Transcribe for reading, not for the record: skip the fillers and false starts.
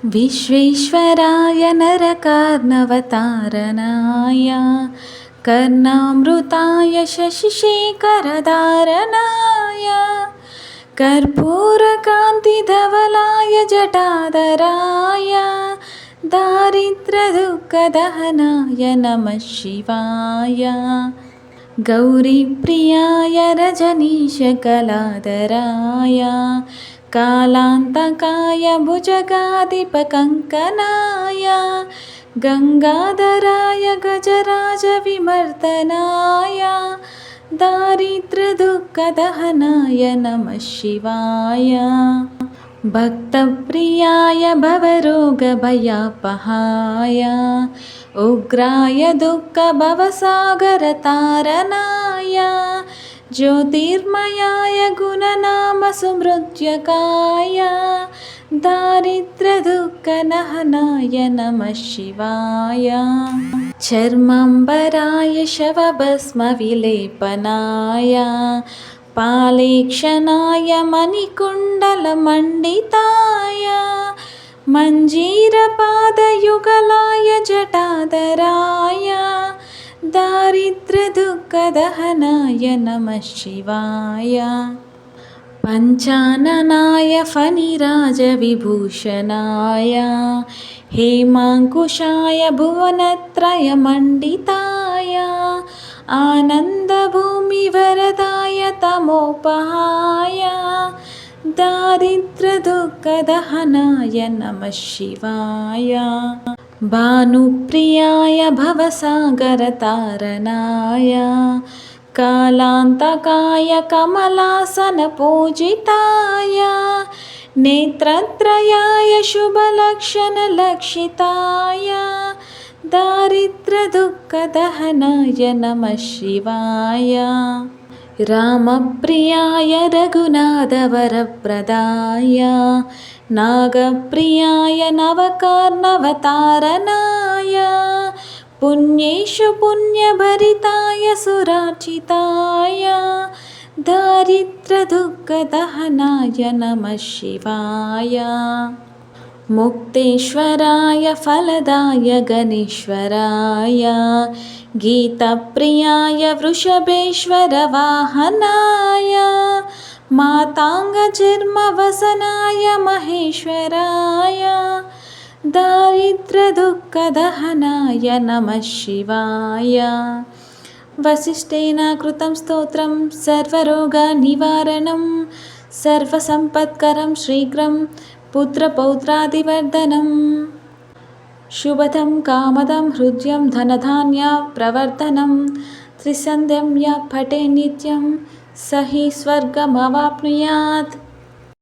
विश्वेश्वराय नरकार्नवतारणाय कर्णामृताय शशिशेखरधारणाय कर्पूरकान्तिधवलाय जटाधराय दारिद्र्यदुःखदहनाय नमः शिवाय गौरीप्रियाय रजनीशकलाधराय कालान्तकाय भुजगाधिपकङ्कनाय गङ्गाधराय गजराजविमर्दनाय दारिद्र्यदुःखदहनाय नमः शिवाय भक्तप्रियाय भवरोगभयापहाय उग्राय दुःखभवसागरतारणाय ज्योतिर्मयाय गुणनामसुमृत्यकाय दारिद्र्यदुःखदहनाय नमः शिवाय चर्माम्बराय शवभस्मविलेपनाय पालेक्षणाय मणिकुण्डलमण्डिताय मञ्जीरपादयुगलाय जटाधराय दारिद्र्यदुःखदहनाय नमः शिवाय पञ्चाननाय फणिराजविभूषणाय हेमाङ्कुशाय भुवनत्रयमण्डिताय आनन्दभूमिवरदाय तमोपहाय दारिद्र्यदुःखदहनाय नमः शिवाय भानुप्रियाय भवसागरतारणाय कालान्तकाय कमलासनपूजिताय नेत्रत्रयाय शुभलक्षणलक्षिताय दारिद्र्यदुःखदहनाय नमः शिवाय रामप्रियाय रघुनाथवरप्रदाय नागप्रियाय नवकार्नवतारणाय पुण्येषु पुण्यभरिताय सुरार्चिताय दारिद्र्यदुःखदहनाय नमः शिवाय मुक्तेश्वराय फलदाय गणेश्वराय गीतप्रियाय वृषभेश्वरवाहनाय माताङ्गचिर्मवसनाय महेश्वराय दारिद्र्यदुःखदहनाय नमः शिवाय वसिष्ठेन कृतं स्तोत्रं सर्वरोगनिवारणं सर्वसम्पत्करं शीघ्रं पुत्रपौत्रादिवर्धनं शुभदं कामदं हृद्यं धनधान्यप्रवर्धनं त्रिसन्ध्यं यः पठे नित्यं स हि स्वर्गमवाप्नुयात्।